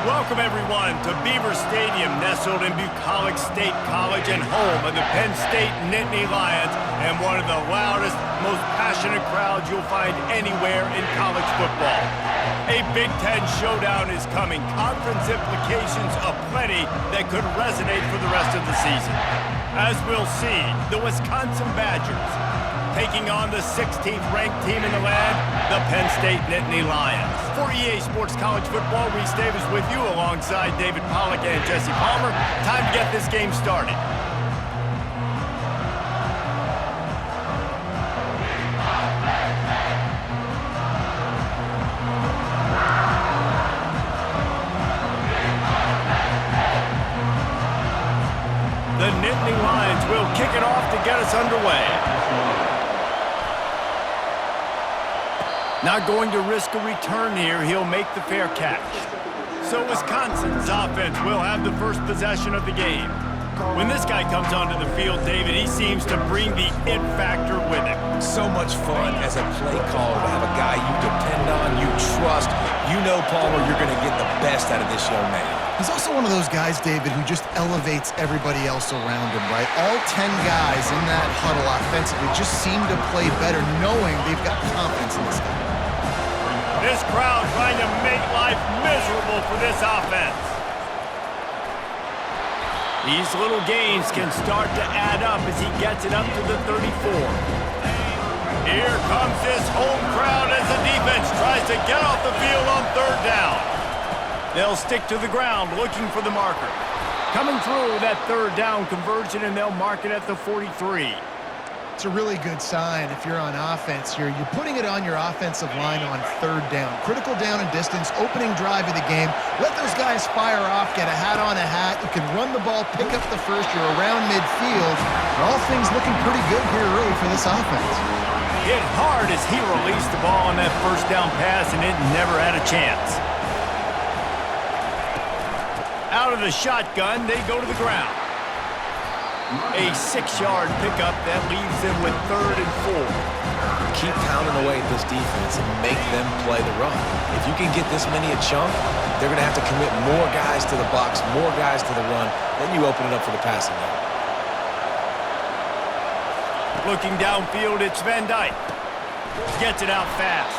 Welcome, everyone, to Beaver Stadium, nestled in Bucolic State College and home of the Penn State Nittany Lions, and one of the loudest, most passionate crowds you'll find anywhere in college football. A Big Ten showdown is coming. Conference implications aplenty that could resonate for the rest of the season. As we'll see, the Wisconsin Badgers taking on the 16th ranked team in the land, the Penn State Nittany Lions. For EA Sports College Football, Reese Davis with you alongside David Pollack and Jesse Palmer. Time to get this game started. The Nittany Lions will kick it off to get us underway. Not going to risk a return here. He'll make the fair catch. So Wisconsin's offense will have the first possession of the game. When this guy comes onto the field, David, he seems to bring the it factor with him. So much fun as a play caller to have a guy you depend on, you trust. You know, Palmer, you're going to get the best out of this young man. He's also one of those guys, David, who just elevates everybody else around him, right? All 10 guys in that huddle offensively just seem to play better knowing they've got confidence in this guy. This crowd trying to make life miserable for this offense. These little gains can start to add up as he gets it up to the 34. Here comes this home crowd as the defense tries to get off the field on third down. They'll stick to the ground looking for the marker. Coming through that third down conversion, and they'll mark it at the 43. It's a really good sign if you're on offense here. You're putting it on your offensive line on third down. Critical down and distance, opening drive of the game. Let those guys fire off, get a hat on a hat. You can run the ball, pick up the first. You're around midfield. All things looking pretty good here early for this offense. Hit hard as he released the ball on that first down pass, and it never had a chance. Out of the shotgun, they go to the ground. A 6-yard pickup that leaves them with 3rd and 4. Keep pounding away at this defense and make them play the run. If you can get this many a chunk, they're going to have to commit more guys to the box, more guys to the run. Then you open it up for the passing game. Looking downfield, it's Van Dyke. Gets it out fast.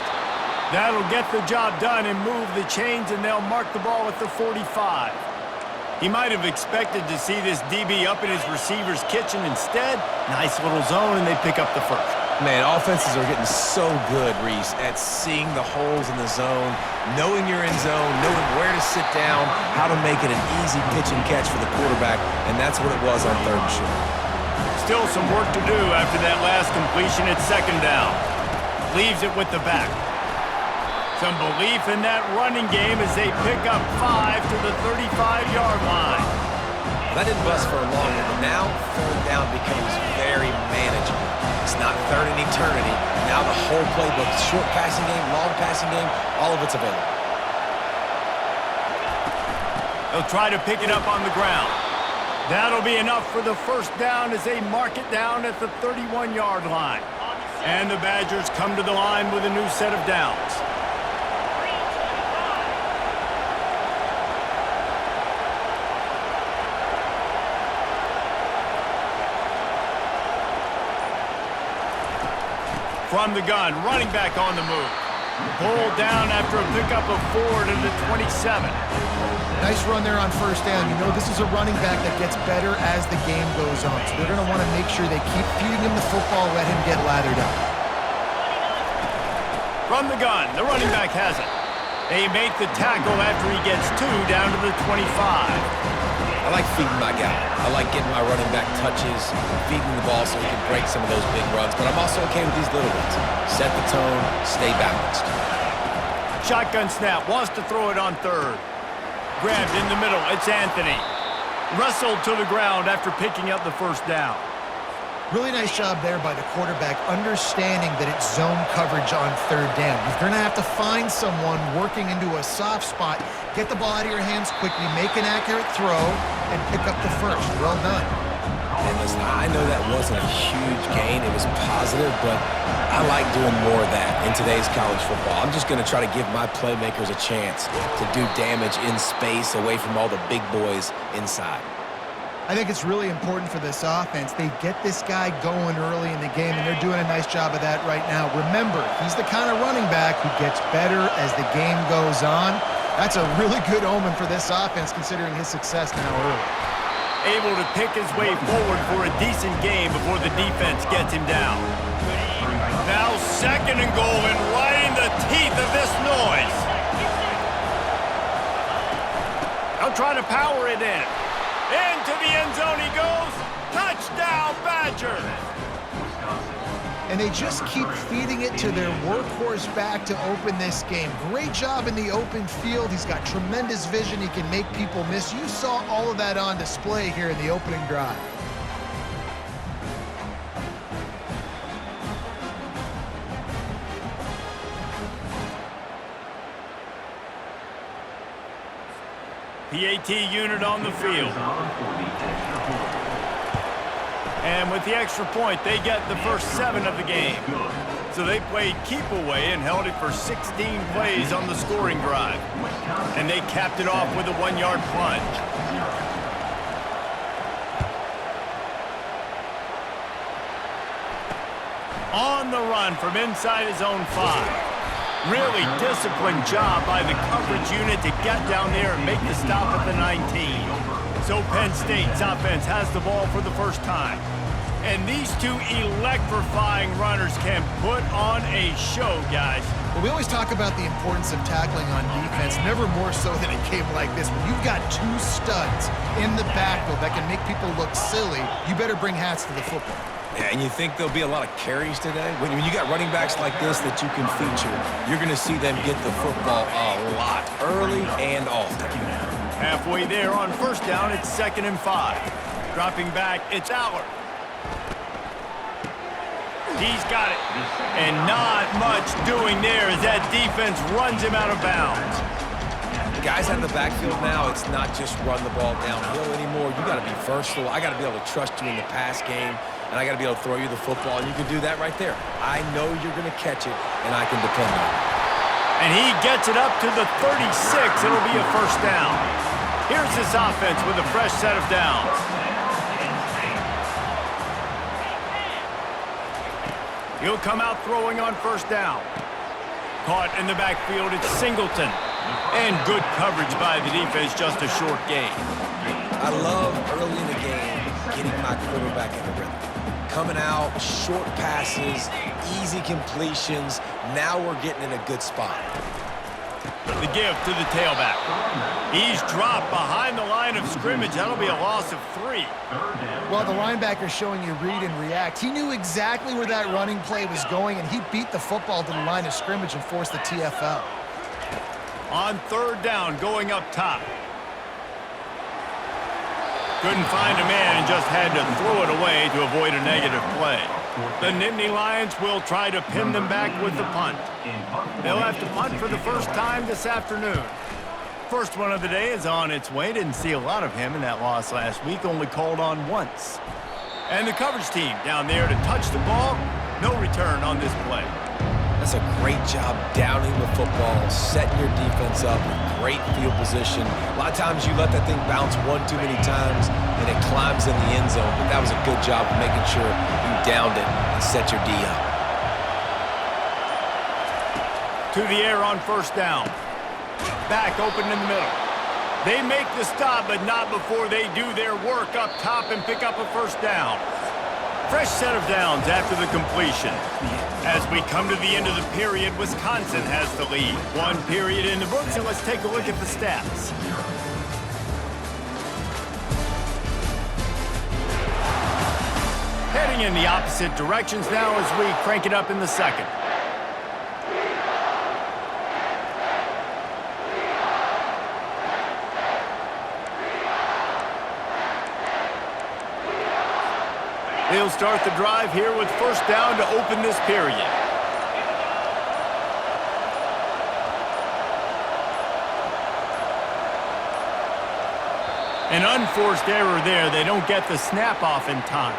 That'll get the job done and move the chains, and they'll mark the ball at the 45. He might have expected to see this DB up in his receiver's kitchen. Instead, nice little zone, and they pick up the first. Man, offenses are getting so good, Reese, at seeing the holes in the zone, knowing you're in zone, knowing where to sit down, how to make it an easy pitch and catch for the quarterback, and that's what it was on 3rd and short. Still some work to do after that last completion at 2nd down. Leaves it with the back. Some belief in that running game as they pick up 5 to the 35-yard line. That didn't bust for a long one, but now 3rd down becomes very manageable. It's not 3rd and eternity. Now the whole playbook, short passing game, long passing game, all of it's available. They'll try to pick it up on the ground. That'll be enough for the first down as they mark it down at the 31-yard line. And the Badgers come to the line with a new set of downs. From the gun, running back on the move. Pulled down after a pickup of 4 to the 27. Nice run there on first down. You know this is a running back that gets better as the game goes on. So they're going to want to make sure they keep feeding him the football, let him get lathered up. From the gun, the running back has it. They make the tackle after he gets 2 down to the 25. I like feeding my guy. I like getting my running back touches, feeding the ball so he can break some of those big runs, but I'm also okay with these little ones. Set the tone, stay balanced. Shotgun snap, wants to throw it on 3rd. Grabbed in the middle, it's Anthony. Wrestled to the ground after picking up the first down. Really nice job there by the quarterback, understanding that it's zone coverage on 3rd down. You're going to have to find someone working into a soft spot, get the ball out of your hands quickly, make an accurate throw, and pick up the first. Well done. And listen, I know that wasn't a huge gain. It was positive, but I like doing more of that in today's college football. I'm just going to try to give my playmakers a chance to do damage in space away from all the big boys inside. I think it's really important for this offense. They get this guy going early in the game, and they're doing a nice job of that right now. Remember, he's the kind of running back who gets better as the game goes on. That's a really good omen for this offense, considering his success now early. Able to pick his way forward for a decent game before the defense gets him down. Now 2nd and goal, and right in the teeth of this noise. They'll try to power it in. Into the end zone he goes. Touchdown, Badgers. And they just keep feeding it to their workhorse back to open this game. Great job in the open field. He's got tremendous vision. He can make people miss. You saw all of that on display here in the opening drive. PAT unit on the field. And with the extra point, they get the first 7 of the game. So they played keep away and held it for 16 plays on the scoring drive. And they capped it off with a 1-yard plunge. On the run from inside his own 5. Really disciplined job by the coverage unit to get down there and make the stop at the 19. So Penn State's offense has the ball for the first time. And these two electrifying runners can put on a show, guys. Well, we always talk about the importance of tackling on defense, never more so than a game like this. When you've got 2 studs in the backfield that can make people look silly, you better bring hats to the football. Yeah, and you think there'll be a lot of carries today? When you got running backs like this that you can feature, you're going to see them get the football a lot, early and often. Halfway there on 1st down, it's 2nd and 5. Dropping back, it's Aller. He's got it. And not much doing there as that defense runs him out of bounds. Guys out of the backfield now, it's not just run the ball downhill anymore. You got to be versatile. I got to be able to trust you in the pass game, and I got to be able to throw you the football, and you can do that right there. I know you're going to catch it, and I can depend on it. And he gets it up to the 36. It'll be a 1st down. Here's this offense with a fresh set of downs. He'll come out throwing on 1st down. Caught in the backfield, it's Singleton. And good coverage by the defense, just a short gain. I love early in the game getting my quarterback in the rhythm. Coming out, short passes, easy completions. Now we're getting in a good spot. The give to the tailback. He's dropped behind the line of scrimmage. That'll be a loss of 3. Well, the linebacker's showing you read and react. He knew exactly where that running play was going, and he beat the football to the line of scrimmage and forced the TFL. On 3rd down, going up top. Couldn't find a man and just had to throw it away to avoid a negative play. The Nittany Lions will try to pin them back with the punt. They'll have to punt for the first time this afternoon. First one of the day is on its way. Didn't see a lot of him in that loss last week, only called on once. And the coverage team down there to touch the ball. No return on this play. That's a great job downing the football, setting your defense up with great field position. A lot of times you let that thing bounce one too many times and it climbs in the end zone, but that was a good job of making sure you downed it and set your D up. To the air on 1st down. Back open in the middle. They make the stop, but not before they do their work up top and pick up a 1st down. Fresh set of downs after the completion. As we come to the end of the period, Wisconsin has the lead. 1 period in the books, and let's take a look at the stats. Heading in the opposite directions now as we crank it up in the 2nd. They'll start the drive here with 1st down to open this period. An unforced error there. They don't get the snap off in time.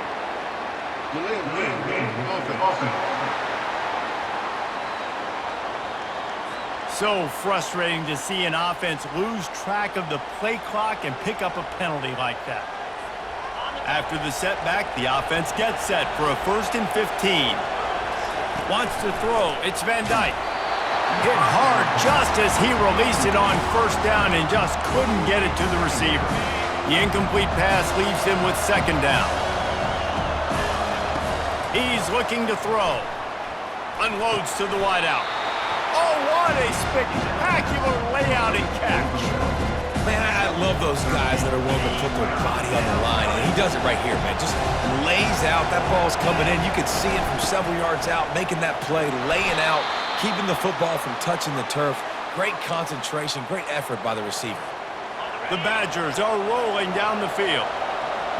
So frustrating to see an offense lose track of the play clock and pick up a penalty like that. After the setback, the offense gets set for a 1st and 15. Wants to throw. It's Van Dyke. Hit hard just as he released it on 1st down and just couldn't get it to the receiver. The incomplete pass leaves him with 2nd down. He's looking to throw. Unloads to the wideout. Oh, what a spectacular layout and catch. Man, I love those guys that are willing to put their body on the line, and he does it right here, man. Just lays out. That ball's coming in. You can see it from several yards out, making that play, laying out, keeping the football from touching the turf. Great concentration, great effort by the receiver. The Badgers are rolling down the field.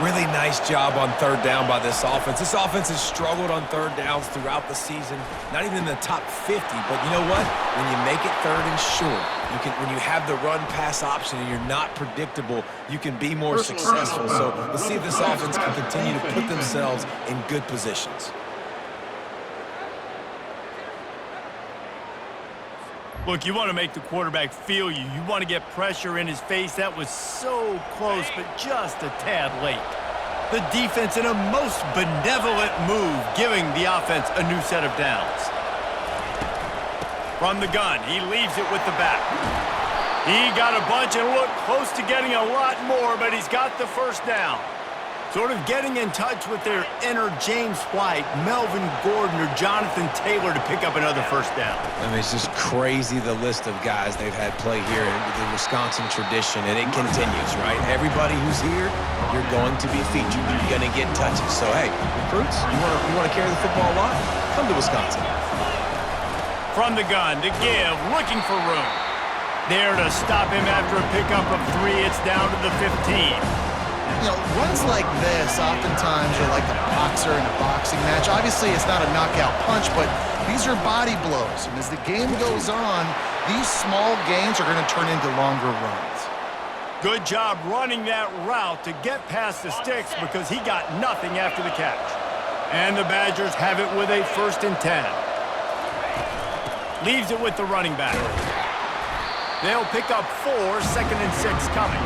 Really nice job on 3rd down by this offense. This offense has struggled on 3rd downs throughout the season. Not even in the top 50, but you know what? When you make it 3rd and short, when you have the run-pass option and you're not predictable, you can be more successful. So let's see if this offense can continue to put themselves in good positions. Look, you want to make the quarterback feel you. You want to get pressure in his face. That was so close, but just a tad late. The defense in a most benevolent move, giving the offense a new set of downs. From the gun, he leaves it with the back. He got a bunch and looked close to getting a lot more, but he's got the 1st down. Sort of getting in touch with their inner James White, Melvin Gordon, or Jonathan Taylor to pick up another 1st down. I mean, it's just crazy the list of guys they've had play here in the Wisconsin tradition, and it continues, right? Everybody who's here, you're going to be featured. You're going to get touches. So, hey, recruits, you want to carry the football a lot? Come to Wisconsin. From the gun, to give, looking for room. There to stop him after a pickup of 3. It's down to the 15. You know, runs like this oftentimes are like a boxer in a boxing match. Obviously, it's not a knockout punch, but these are body blows. And as the game goes on, these small gains are going to turn into longer runs. Good job running that route to get past the sticks because he got nothing after the catch. And the Badgers have it with a 1st and 10. Leaves it with the running back. They'll pick up 4, 2nd and 6 coming.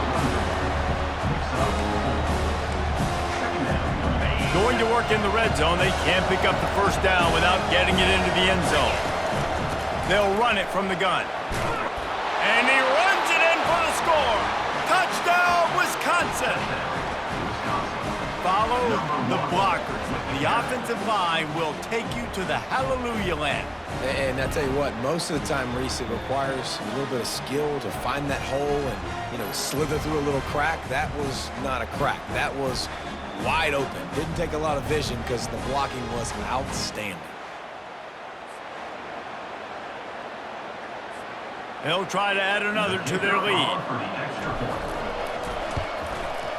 Going to work in the red zone. They can't pick up the 1st down without getting it into the end zone. They'll run it from the gun. And he runs it in for the score. Touchdown, Wisconsin. Follow the blockers. The offensive line will take you to the hallelujah land. And I tell you what, most of the time, Reese, it requires a little bit of skill to find that hole and, slither through a little crack. That was not a crack. That was wide open. Didn't take a lot of vision because the blocking was outstanding. They'll try to add another to their lead.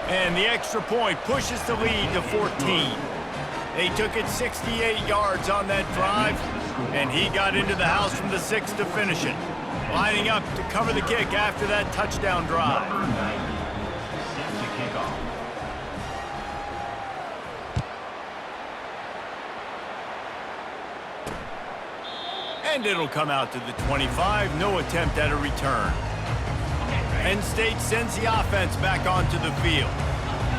And the extra point pushes the lead to 14. They took it 68 yards on that drive, and he got into the house from the 6 to finish it. Lining up to cover the kick after that touchdown drive. And it'll come out to the 25. No attempt at a return. Penn State sends the offense back onto the field.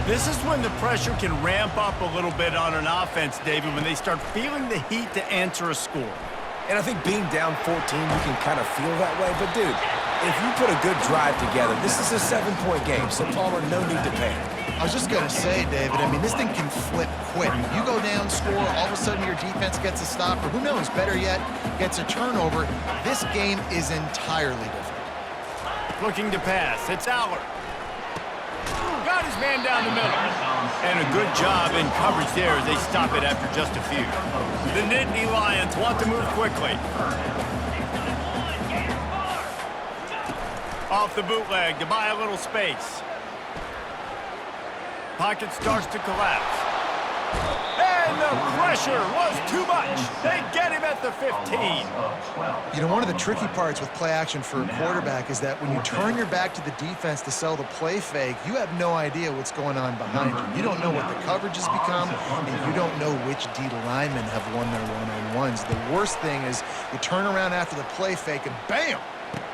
This is when the pressure can ramp up a little bit on an offense, David, when they start feeling the heat to answer a score. And I think being down 14, you can kind of feel that way. But, dude, if you put a good drive together, this is a 7-point game, so Palmer, no need to panic. I was just going to say, David, I mean, this thing can flip quick. You go down, score, all of a sudden your defense gets a stop, or who knows, better yet, gets a turnover. This game is entirely different. Looking to pass. It's Aller. Got his man down the middle. And a good job in coverage there as they stop it after just a few. The Nittany Lions want to move quickly. Off the bootleg to buy a little space. Pocket starts to collapse. And the pressure pressure was too much. They get him at the 15. You know, one of the tricky parts with play action for a quarterback is that when you turn your back to the defense to sell the play fake, you have no idea what's going on behind you. You don't know what the coverage has become, and you don't know which D linemen have won their one-on-ones. The worst thing is you turn around after the play fake, and bam!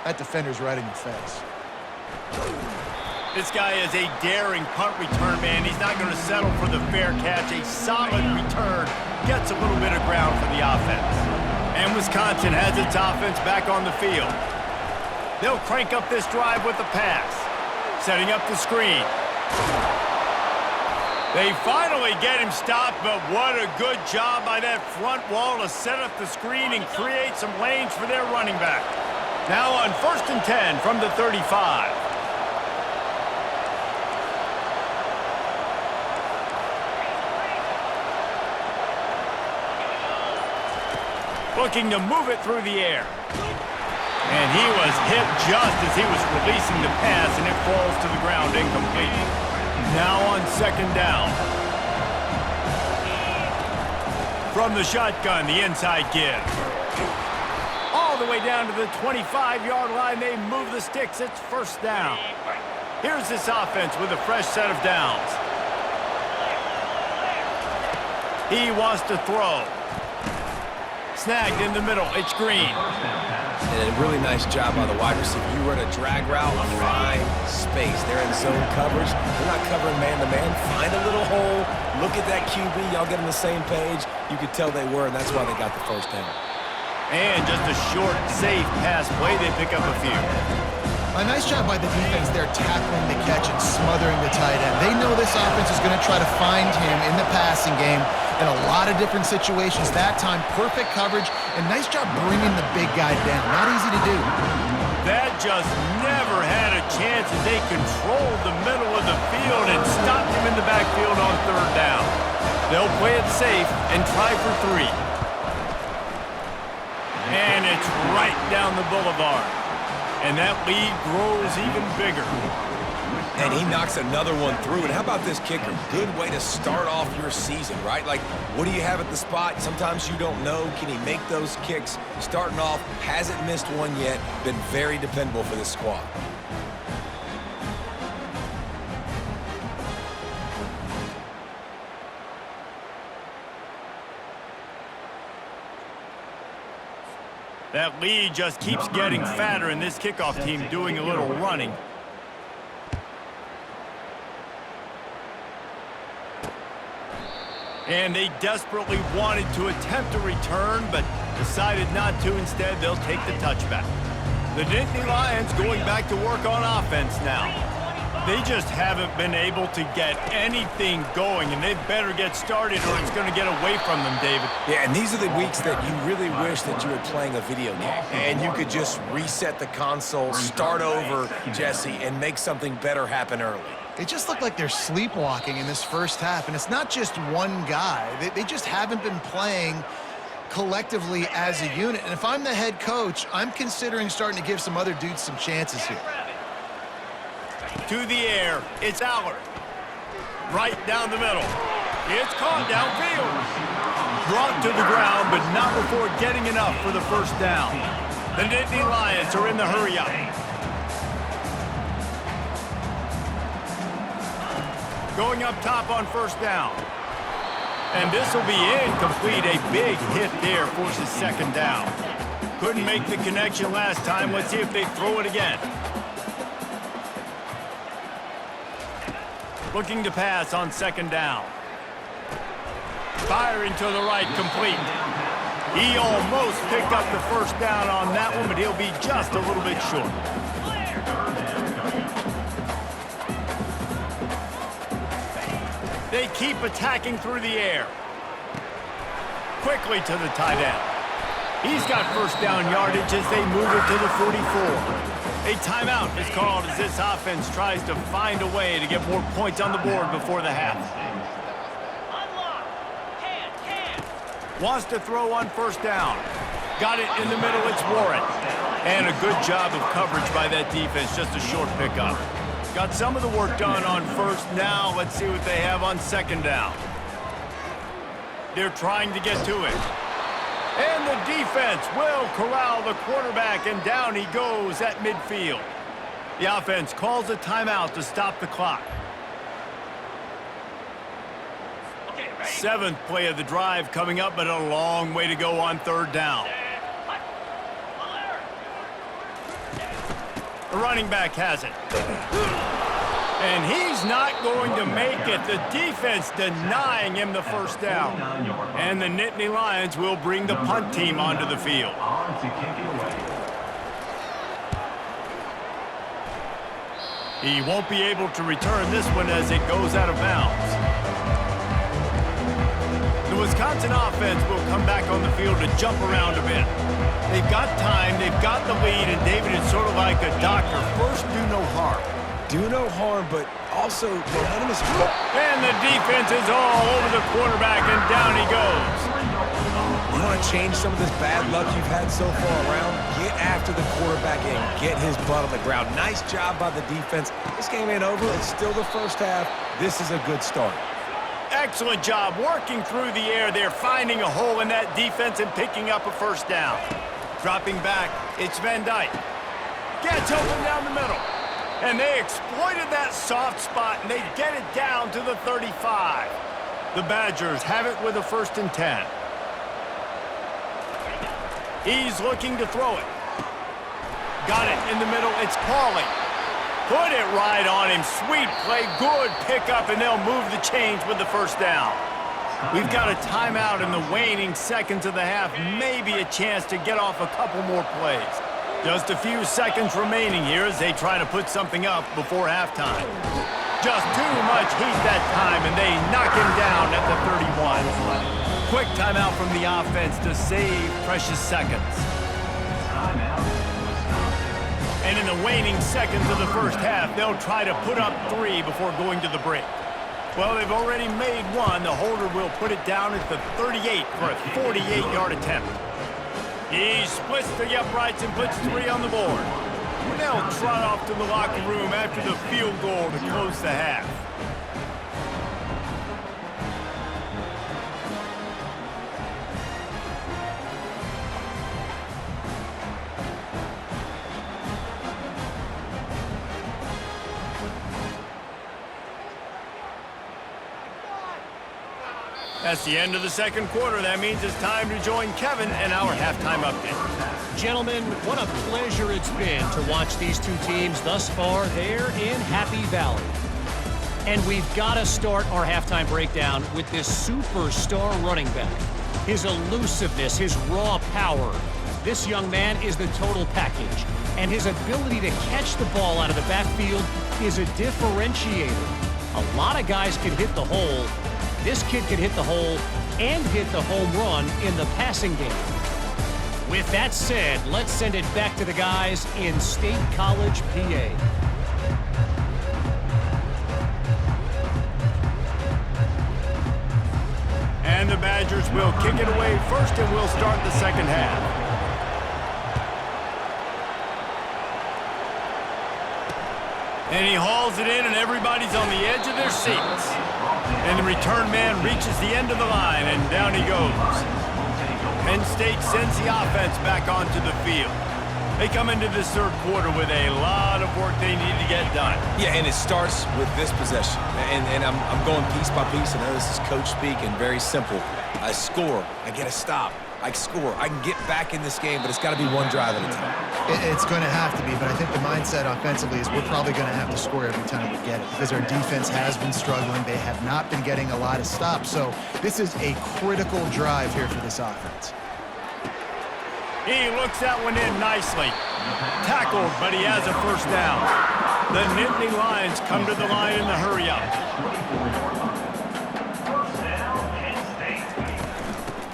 That defender's right in your face. This guy is a daring punt return man. He's not going to settle for the fair catch. A solid return gets a little bit of ground for the offense. And Wisconsin has its offense back on the field. They'll crank up this drive with the pass. Setting up the screen. They finally get him stopped, but what a good job by that front wall to set up the screen and create some lanes for their running back. Now on 1st and 10 from the 35. Looking to move it through the air. And he was hit just as he was releasing the pass, and it falls to the ground incomplete. Now on 2nd down. From the shotgun, the inside give. All the way down to the 25-yard line, they move the sticks. It's 1st down. Here's this offense with a fresh set of downs. He wants to throw. Snagged in the middle. It's Green. And a really nice job by the wide receiver. You run a drag route, find space. They're in zone coverage. They're not covering man-to-man. Find a little hole. Look at that QB. Y'all get on the same page. You could tell they were, and that's why they got the 1st down. And just a short, safe pass play. They pick up a few. A nice job by the defense there tackling the catch and smothering the tight end. They know this offense is going to try to find him in the passing game in a lot of different situations. That time, perfect coverage, and nice job bringing the big guy down. Not easy to do. That just never had a chance as they controlled the middle of the field and stopped him in the backfield on 3rd down. They'll play it safe and try for 3. And it's right down the boulevard. And that lead grows even bigger. And he knocks another one through. And how about this kicker? Good way to start off your season, right? Like, what do you have at the spot? Sometimes you don't know. Can he make those kicks? Starting off, hasn't missed one yet. Been very dependable for this squad. That lead just keeps getting fatter, and this kickoff team doing a little running. And they desperately wanted to attempt a return, but decided not to. Instead, they'll take the touchback. The Nittany Lions going back to work on offense now. They just haven't been able to get anything going, and they better get started or it's going to get away from them, David. Yeah, and these are the weeks that you really wish that you were playing a video game and you could just reset the console, start over, Jesse, and make something better happen early. They just look like they're sleepwalking in this 1st half, and it's not just one guy. They just haven't been playing collectively as a unit. And if I'm the head coach, I'm considering starting to give some other dudes some chances here. To the air, it's Allard. Right down the middle. It's caught downfield. Brought to the ground, but not before getting enough for the 1st down. The Nittany Lions are in the hurry-up. Going up top on 1st down. And this will be incomplete. A big hit there forces 2nd down. Couldn't make the connection last time. Let's see if they throw it again. Looking to pass on 2nd down. Firing to the right, complete. He almost picked up the 1st down on that one, but he'll be just a little bit short. They keep attacking through the air. Quickly to the tight end. He's got 1st down yardage as they move it to the 44. A timeout is called as this offense tries to find a way to get more points on the board before the half. Wants to throw on 1st down. Got it in the middle, it's Warren. And a good job of coverage by that defense, just a short pickup. Got some of the work done on 1st. Now let's see what they have on 2nd down. They're trying to get to it. And the defense will corral the quarterback, and down he goes at midfield. The offense calls a timeout to stop the clock. Seventh play of the drive coming up, but a long way to go on third down. The running back has it. And he's not going to make it. The defense denying him the first down. And the Nittany Lions will bring the punt team onto the field. He won't be able to return this one as it goes out of bounds. The Wisconsin offense will come back on the field to jump around a bit. They've got time, they've got the lead, and David is sort of like a doctor. First, do no harm. Do no harm, but also momentum is... And the defense is all over the quarterback, and down he goes. You want to change some of this bad luck you've had so far around? Get after the quarterback and get his butt on the ground. Nice job by the defense. This game ain't over. It's still the first half. This is a good start. Excellent job working through the air there, finding a hole in that defense and picking up a first down. Dropping back, it's Van Dyke. Gets open down the middle. And they exploited that soft spot, and they get it down to the 35. The Badgers have it with a 1st and 10. He's looking to throw it. Got it in the middle. It's Pauly. Put it right on him. Sweet play. Good pickup, and they'll move the chains with the first down. We've got a timeout in the waning seconds of the half. Maybe a chance to get off a couple more plays. Just a few seconds remaining here as they try to put something up before halftime. Just too much heat that time, and they knock him down at the 31. Quick timeout from the offense to save precious seconds. And in the waning seconds of the first half, they'll try to put up 3 before going to the break. Well, they've already made one. The holder will put it down at the 38 for a 48-yard attempt. He splits the uprights and puts 3 on the board. They'll trot off to the locker room after the field goal to close the half. That's the end of the second quarter. That means it's time to join Kevin and our halftime update. Gentlemen, what a pleasure it's been to watch these two teams thus far there in Happy Valley. And we've got to start our halftime breakdown with this superstar running back. His elusiveness, his raw power. This young man is the total package. And his ability to catch the ball out of the backfield is a differentiator. A lot of guys can hit the hole. This kid can hit the hole and hit the home run in the passing game. With that said, let's send it back to the guys in State College, PA. And the Badgers will kick it away first, and we'll start the second half. And he hauls it in, and everybody's on the edge of their seats. And the return man reaches the end of the line, and down he goes. Penn State sends the offense back onto the field. They come into this third quarter with a lot of work they need to get done. Yeah, and it starts with this possession. And I'm going piece by piece. I know this is coach speak and very simple. I score. I get a stop. I score. I can get back in this game, but it's got to be one drive at a time. It's going to have to be, but I think the mindset offensively is we're probably going to have to score every time we get it because our defense has been struggling. They have not been getting a lot of stops, so this is a critical drive here for this offense. He looks that one in nicely. Tackled, but he has a first down. The Nittany Lions come to the line in the hurry-up.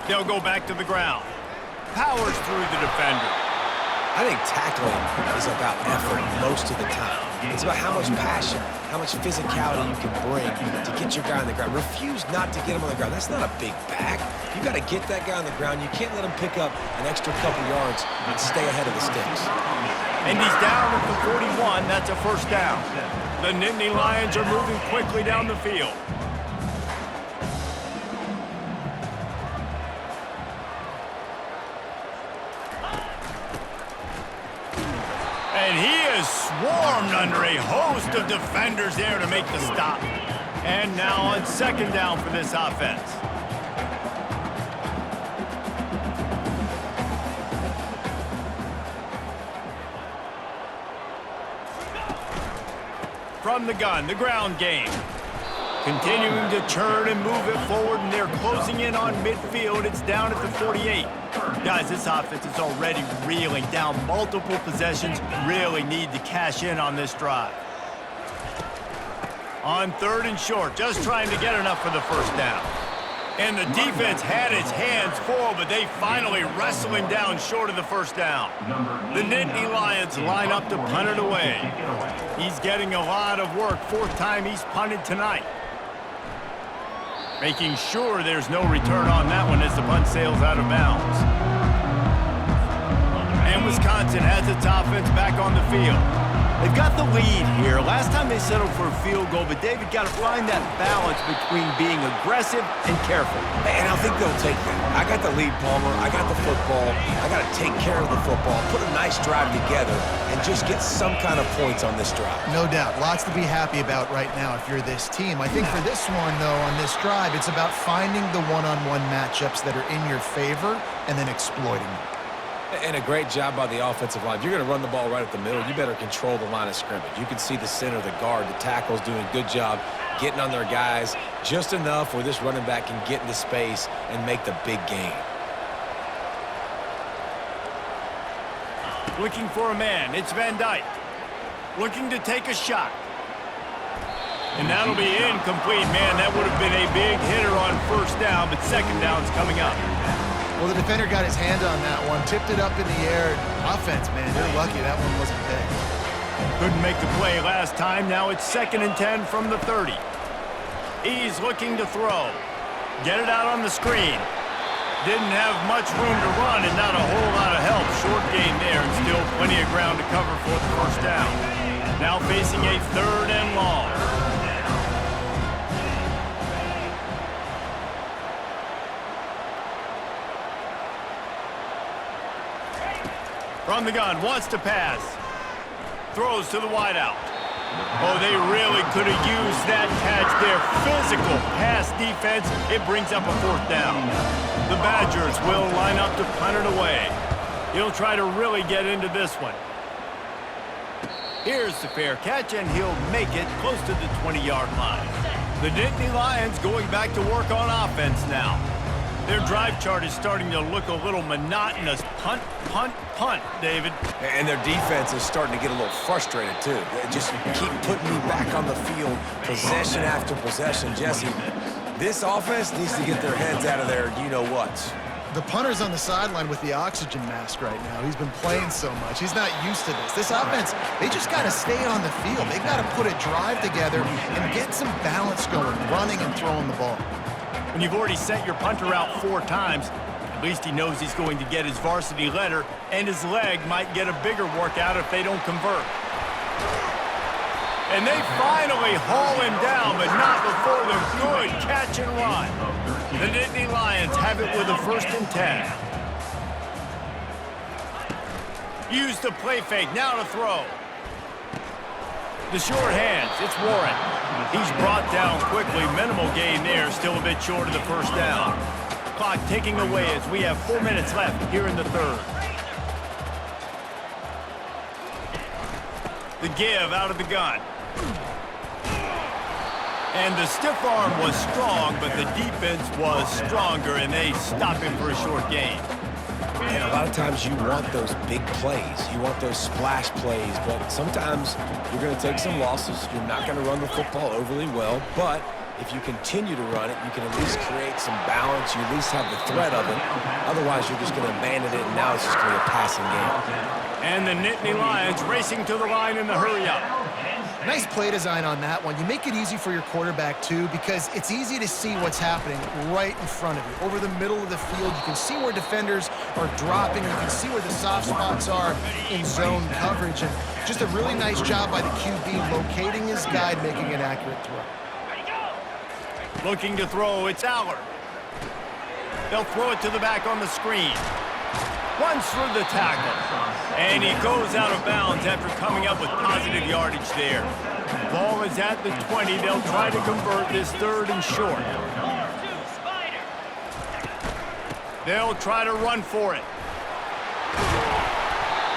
They'll go back to the ground. Powers through the defender. I think tackling is about effort most of the time. It's about how much passion, how much physicality you can bring to get your guy on the ground. Refuse not to get him on the ground. That's not a big back. You got to get that guy on the ground. You can't let him pick up an extra couple yards and stay ahead of the sticks. And he's down at the 41. That's a first down. The Nittany Lions are moving quickly down the field. And he is swarmed under a host of defenders there to make the stop. And now on second down for this offense. From the gun, the ground game. Continuing to churn and move it forward, and they're closing in on midfield. It's down at the 48. Guys, this offense is already reeling down multiple possessions. Really need to cash in on this drive. On third and short, just trying to get enough for the first down. And the defense had its hands full, but they finally wrestle him down short of the first down. The Nittany Lions line up to punt it away. He's getting a lot of work. Fourth time he's punted tonight. Making sure there's no return on that one as the punt sails out of bounds. And Wisconsin has its offense back on the field. They've got the lead here. Last time they settled for a field goal, but David got to find that balance between being aggressive and careful. And I think they'll take that. I got the lead, Palmer. I got the football. I got to take care of the football, put a nice drive together, and just get some kind of points on this drive. No doubt. Lots to be happy about right now if you're this team. I think for this one, though, on this drive, it's about finding the one-on-one matchups that are in your favor and then exploiting them. And a great job by the offensive line. If you're going to run the ball right at the middle, you better control the line of scrimmage. You can see the center, the guard, the tackles doing a good job getting on their guys just enough where this running back can get into space and make the big gain. Looking for a man. It's Van Dyke. Looking to take a shot. And that'll be incomplete. Man, that would have been a big hitter on first down, but second down's coming up. Well, the defender got his hand on that one, tipped it up in the air. Offense, man, they're lucky that one wasn't big. Couldn't make the play last time. Now it's 2nd and 10 from the 30. He's looking to throw. Get it out on the screen. Didn't have much room to run and not a whole lot of help. Short gain there and still plenty of ground to cover for the first down. Now facing a 3rd and long. From the gun, wants to pass. Throws to the wideout. Oh, they really could have used that catch there. Physical pass defense. It brings up a 4th down. The Badgers will line up to punt it away. He'll try to really get into this one. Here's the fair catch, and he'll make it close to the 20-yard line. The Nittany Lions going back to work on offense now. Their drive chart is starting to look a little monotonous. Punt, punt, punt, David. And their defense is starting to get a little frustrated, too. They just keep putting me back on the field, possession after possession. Jesse, this offense needs to get their heads out of their you-know-whats. The punter's on the sideline with the oxygen mask right now. He's been playing so much. He's not used to this. This offense, they just got to stay on the field. They got to put a drive together and get some balance going, running and throwing the ball. When you've already sent your punter out 4 times, at least he knows he's going to get his varsity letter, and his leg might get a bigger workout if they don't convert. And they finally haul him down, but not before the good catch and run. The Nittany Lions have it with a 1st and 10. Use the play fake, now to throw. The short hands, it's Warren. He's brought down quickly. Minimal gain there, still a bit short of the first down. Clock ticking away as we have 4 minutes left here in the 3rd. The give out of the gun. And the stiff arm was strong, but the defense was stronger, and they stop him for a short gain. And a lot of times you want those big plays. You want those splash plays, but sometimes you're going to take some losses. You're not going to run the football overly well, but if you continue to run it, you can at least create some balance. You at least have the threat of it. Otherwise, you're just going to abandon it, and now it's just going to be a passing game. And the Nittany Lions racing to the line in the hurry-up. Nice play design on that one. You make it easy for your quarterback, too, because it's easy to see what's happening right in front of you. Over the middle of the field, you can see where defenders are dropping. You can see where the soft spots are in zone coverage. And just a really nice job by the QB locating his guy, making an accurate throw. Looking to throw, it's Aller. They'll throw it to the back on the screen. Runs through the tackle. And he goes out of bounds after coming up with positive yardage there. Ball is at the 20. They'll try to convert this 3rd and short. They'll try to run for it.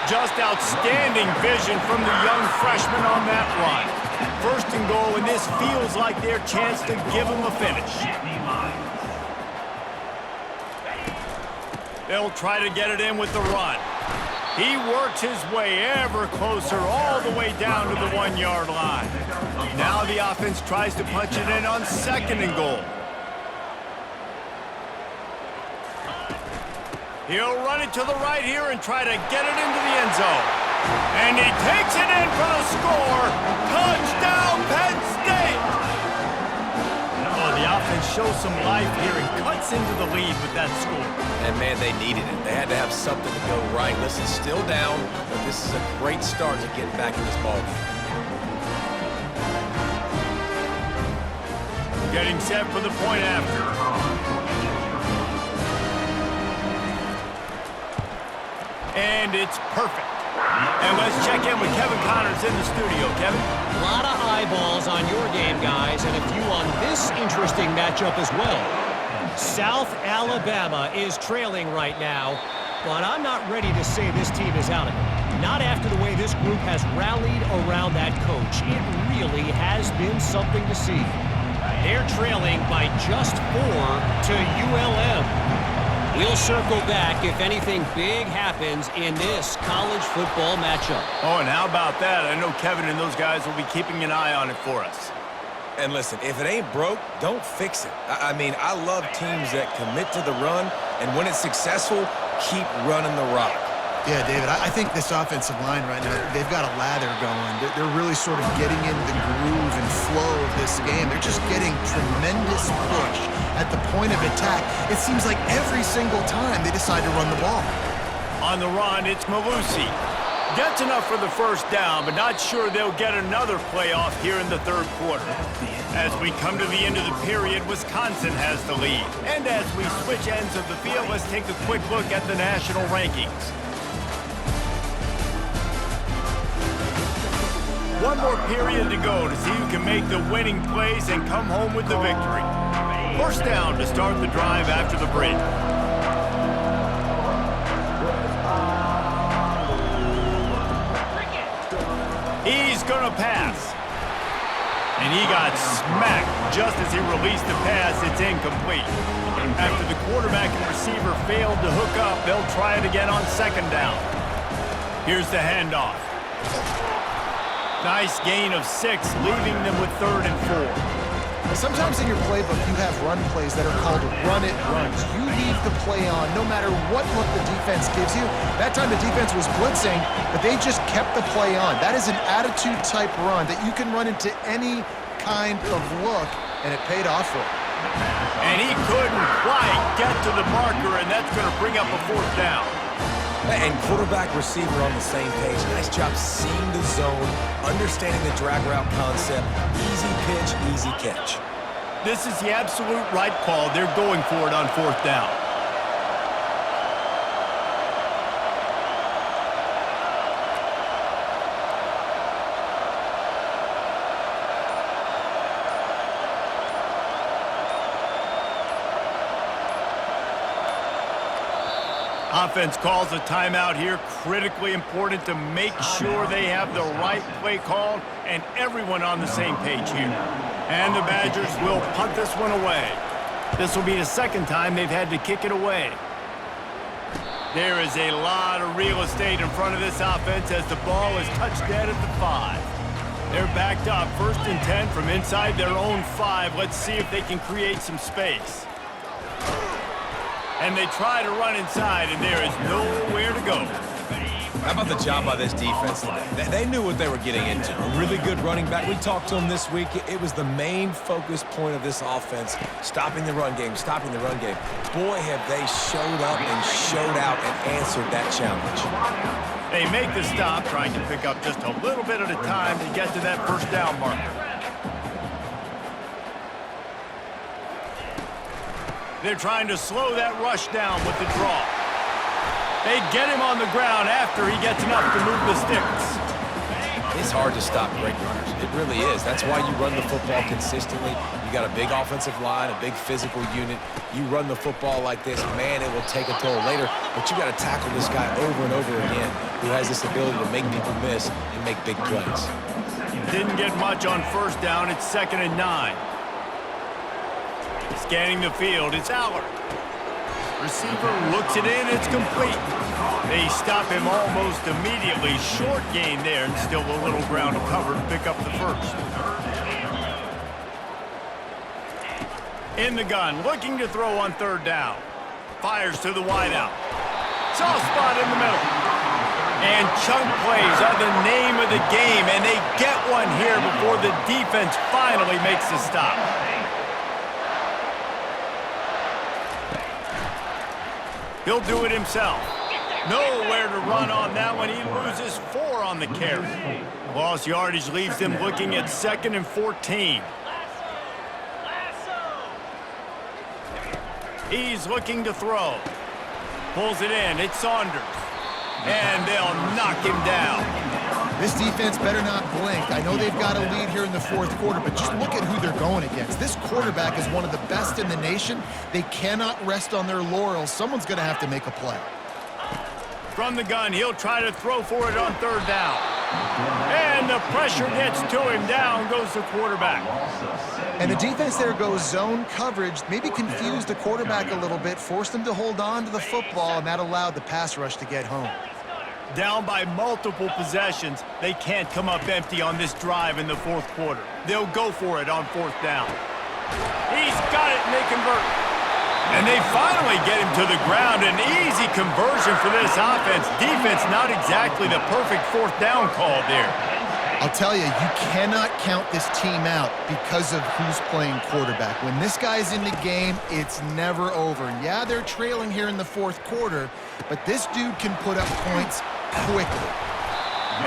Just outstanding vision from the young freshman on that run. 1st and goal, and this feels like their chance to give him a finish. They'll try to get it in with the run. He works his way ever closer all the way down to the 1-yard line. Now the offense tries to punch it in on 2nd and goal. He'll run it to the right here and try to get it into the end zone. And he takes it in for the score. Touchdown, Penn State! Oh, the offense shows some life here and cuts into the lead with that score. And, man, they needed it. They had to have something to go right. Listen, still down, but this is a great start to getting back in this ballgame. Getting set for the point after. And it's perfect. And let's check in with Kevin Connors in the studio. Kevin? A lot of eyeballs on your game, guys, and a few on this interesting matchup as well. South Alabama is trailing right now, but I'm not ready to say this team is out of it. Not after the way this group has rallied around that coach. It really has been something to see. They're trailing by just 4 to ULM. We'll circle back if anything big happens in this college football matchup. Oh, and how about that? I know Kevin and those guys will be keeping an eye on it for us. And listen, if it ain't broke, don't fix it. I mean, I love teams that commit to the run, and when it's successful, keep running the rock. Yeah, David, I think this offensive line right now, they've got a lather going. They're really sort of getting in the groove and flow of this game. They're just getting tremendous push at the point of attack. It seems like every single time they decide to run the ball. On the run, it's Malusi. Gets enough for the 1st down, but not sure they'll get another playoff here in the 3rd quarter. As we come to the end of the period, Wisconsin has the lead. And as we switch ends of the field, let's take a quick look at the national rankings. One more period to go to see who can make the winning plays and come home with the victory. 1st down to start the drive after the break. He's going to pass. And he got smacked just as he released the pass. It's incomplete. After the quarterback and receiver failed to hook up, they'll try it again on 2nd down. Here's the handoff. Nice gain of 6, leaving them with 3rd and 4. Sometimes in your playbook, you have run plays that are called run-it runs. You leave the play on no matter what look the defense gives you. That time the defense was blitzing, but they just kept the play on. That is an attitude-type run that you can run into any kind of look, and it paid off for him. And he couldn't quite get to the marker, and that's going to bring up a 4th down. And quarterback receiver on the same page. Nice job seeing the zone, understanding the drag route concept. Easy pitch, easy catch. This is the absolute right call. They're going for it on 4th down. Offense calls a timeout here. Critically important to make sure they have the right play called and everyone on the same page here. And the Badgers will punt this one away. This will be the 2nd time they've had to kick it away. There is a lot of real estate in front of this offense as the ball is touched dead at the 5. They're backed up, 1st and 10 from inside their own 5. Let's see if they can create some space. And they try to run inside, and there is nowhere to go. How about the job by this defense today? They knew what they were getting into. A really good running back. We talked to him this week. It was the main focus point of this offense, stopping the run game, stopping the run game. Boy, have they showed up and showed out and answered that challenge. They make the stop, trying to pick up just a little bit at a time to get to that 1st down marker. They're trying to slow that rush down with the draw. They get him on the ground after he gets enough to move the sticks. It's hard to stop great runners. It really is. That's why you run the football consistently. You got a big offensive line, a big physical unit. You run the football like this, man, it will take a toll later. But you got to tackle this guy over and over again who has this ability to make people miss and make big plays. Didn't get much on first down. It's 2nd and 9. Scanning the field, it's Aller. Receiver looks it in, it's complete. They stop him almost immediately. Short gain there, and still a little ground to cover to pick up the first. In the gun, looking to throw on 3rd down. Fires to the wideout. Soft spot in the middle. And chunk plays are the name of the game, and they get one here before the defense finally makes a stop. He'll do it himself. Nowhere to run on that one. He loses 4 on the carry. Lost yardage leaves him looking at 2nd and 14. He's looking to throw. Pulls it in. It's Saunders. And they'll knock him down. This defense better not blink. I know they've got a lead here in the 4th quarter, but just look at who they're going against. This quarterback is one of the best in the nation. They cannot rest on their laurels. Someone's going to have to make a play. From the gun, he'll try to throw for it on 3rd down. And the pressure gets to him. Down goes the quarterback. And the defense there goes zone coverage, maybe confused the quarterback a little bit, forced him to hold on to the football, and that allowed the pass rush to get home. Down by multiple possessions, they can't come up empty on this drive in the 4th quarter. They'll go for it on 4th down. He's got it, and they convert. And they finally get him to the ground. An easy conversion for this offense. Defense, not exactly the perfect 4th down call there. I'll tell you, you cannot count this team out because of who's playing quarterback. When this guy's in the game, it's never over. And yeah, they're trailing here in the 4th quarter, but this dude can put up points quickly.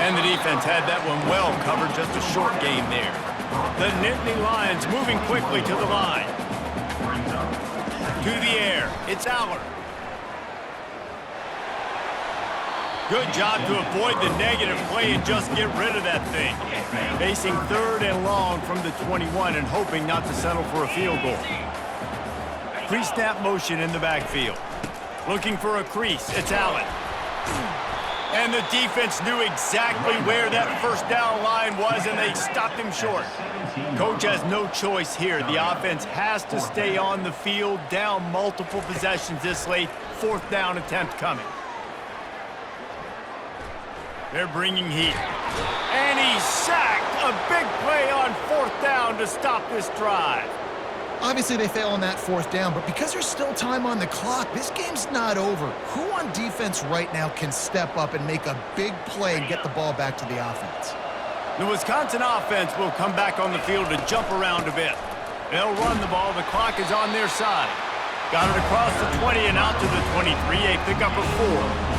And the defense had that one well covered, just a short game there. The Nittany Lions moving quickly to the line. To the air, it's Aller. Good job to avoid the negative play and just get rid of that thing. Facing 3rd and long from the 21 and hoping not to settle for a field goal. Pre-snap motion in the backfield. Looking for a crease, it's Allen. And the defense knew exactly where that 1st down line was, and they stopped him short. Coach has no choice here. The offense has to stay on the field, down multiple possessions this late. 4th down attempt coming. They're bringing heat. And he's sacked. A big play on 4th down to stop this drive. Obviously, they fail on that 4th down, but because there's still time on the clock, this game's not over. Who on defense right now can step up and make a big play and get the ball back to the offense? The Wisconsin offense will come back on the field to jump around a bit. They'll run the ball. The clock is on their side. Got it across the 20 and out to the 23. A pickup of 4.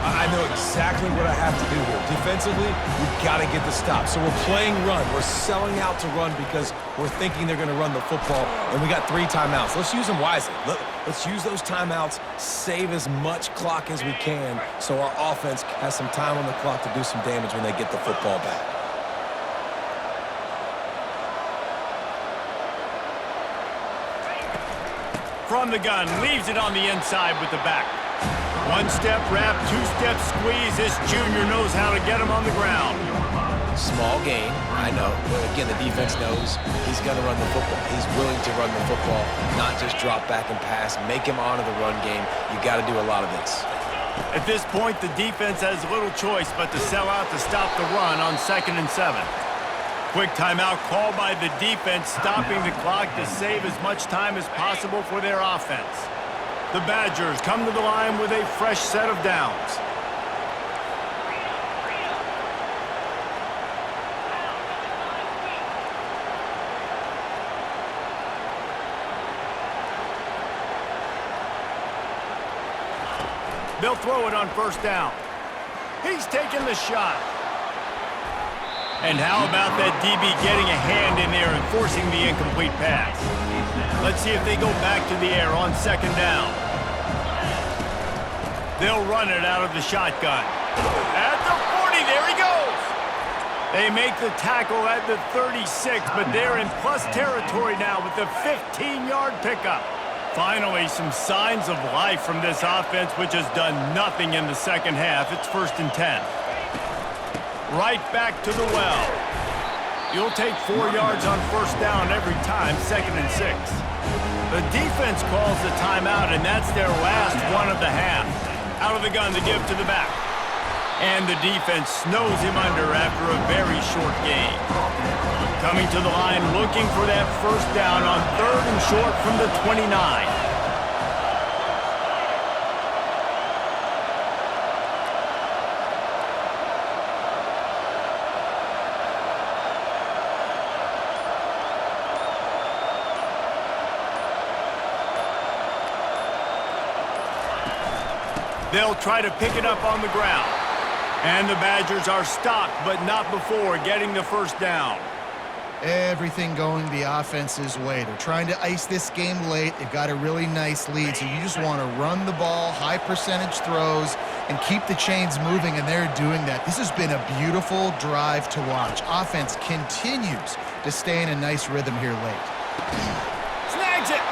I know exactly what I have to do here. Defensively, we've got to get the stop. So we're playing run. We're selling out to run because we're thinking they're going to run the football, and we got 3 timeouts. Let's use them wisely. Let's use those timeouts, save as much clock as we can so our offense has some time on the clock to do some damage when they get the football back. From the gun, leaves it on the inside with the back. 1-step wrap, 2-step squeeze. This junior knows how to get him on the ground. Small gain, I know. But again, the defense knows he's going to run the football. He's willing to run the football, not just drop back and pass. Make him honor the run game. You got to do a lot of this. At this point, the defense has little choice but to sell out to stop the run on 2nd and 7. Quick timeout called by the defense, stopping the clock to save as much time as possible for their offense. The Badgers come to the line with a fresh set of downs. They'll throw it on 1st down. He's taking the shot. And how about that DB getting a hand in there and forcing the incomplete pass? Let's see if they go back to the air on 2nd down. They'll run it out of the shotgun. At the 40, there he goes. They make the tackle at the 36, but they're in plus territory now with the 15-yard pickup. Finally, some signs of life from this offense, which has done nothing in the second half. It's 1st and 10. Right back to the well. You'll take 4 yards on 1st down every time, 2nd and 6. The defense calls the timeout, and that's their last one of the half. Out of the gun to give to the back. And the defense snows him under after a very short game. Coming to the line, looking for that 1st down on 3rd and short from the 29. They'll try to pick it up on the ground. And the Badgers are stopped, but not before getting the 1st down. Everything going the offense's way. They're trying to ice this game late. They've got a really nice lead, so you just want to run the ball, high percentage throws, and keep the chains moving, and they're doing that. This has been a beautiful drive to watch. Offense continues to stay in a nice rhythm here late. Snags it.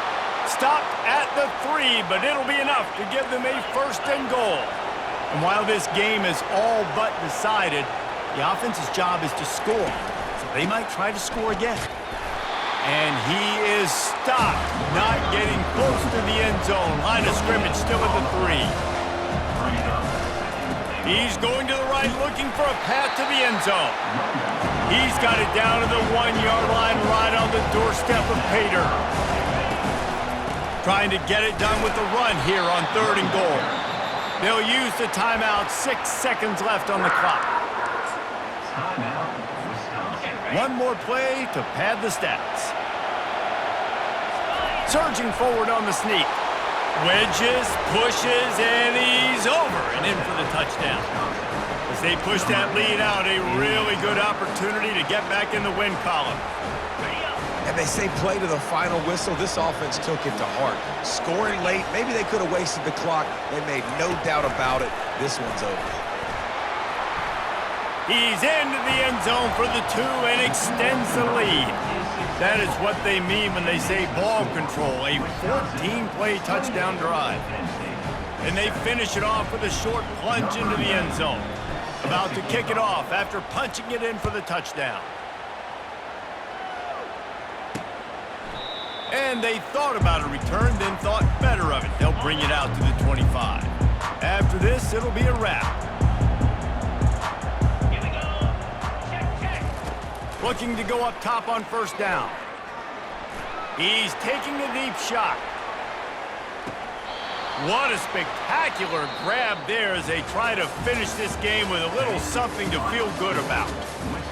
Stopped at the 3, but it'll be enough to give them a 1st and goal. And while this game is all but decided, the offense's job is to score. So they might try to score again. And he is stopped, not getting close to the end zone. Line of scrimmage still at the 3. He's going to the right, looking for a path to the end zone. He's got it down to the 1-yard line, right on the doorstep of Pater. Trying to get it done with the run here on 3rd and goal. They'll use the timeout, 6 seconds left on the clock. One more play to pad the stats. Surging forward on the sneak. Wedges, pushes, and he's over and in for the touchdown. As they push that lead out, a really good opportunity to get back in the win column. And they say play to the final whistle. This offense took it to heart. Scoring late, maybe they could have wasted the clock. They made no doubt about it. This one's over. He's into the end zone for the 2 and extends the lead. That is what they mean when they say ball control, a 14-play touchdown drive. And they finish it off with a short plunge into the end zone. About to kick it off after punching it in for the touchdown. And they thought about a return, then thought better of it. They'll bring it out to the 25. After this, it'll be a wrap. Here we go. Check. Looking to go up top on 1st down. He's taking a deep shot. What a spectacular grab there as they try to finish this game with a little something to feel good about.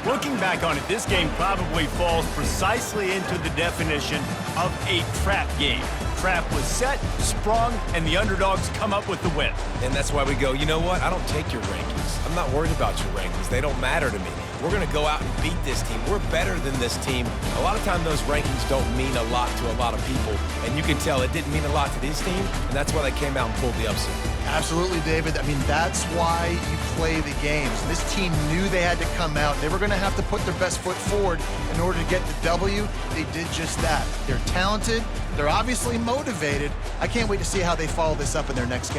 Looking back on it, this game probably falls precisely into the definition of a trap game. Trap was set, sprung, and the underdogs come up with the win. And that's why we go, you know what? I don't take your rankings. I'm not worried about your rankings. They don't matter to me. We're going to go out and beat this team. We're better than this team. A lot of times those rankings don't mean a lot to a lot of people. And you can tell it didn't mean a lot to this team, and that's why they came out and pulled the upset. Absolutely, David. I mean, that's why you play the games. This team knew they had to come out. They were going to have to put their best foot forward in order to get the W. They did just that. They're talented. They're obviously motivated. I can't wait to see how they follow this up in their next game.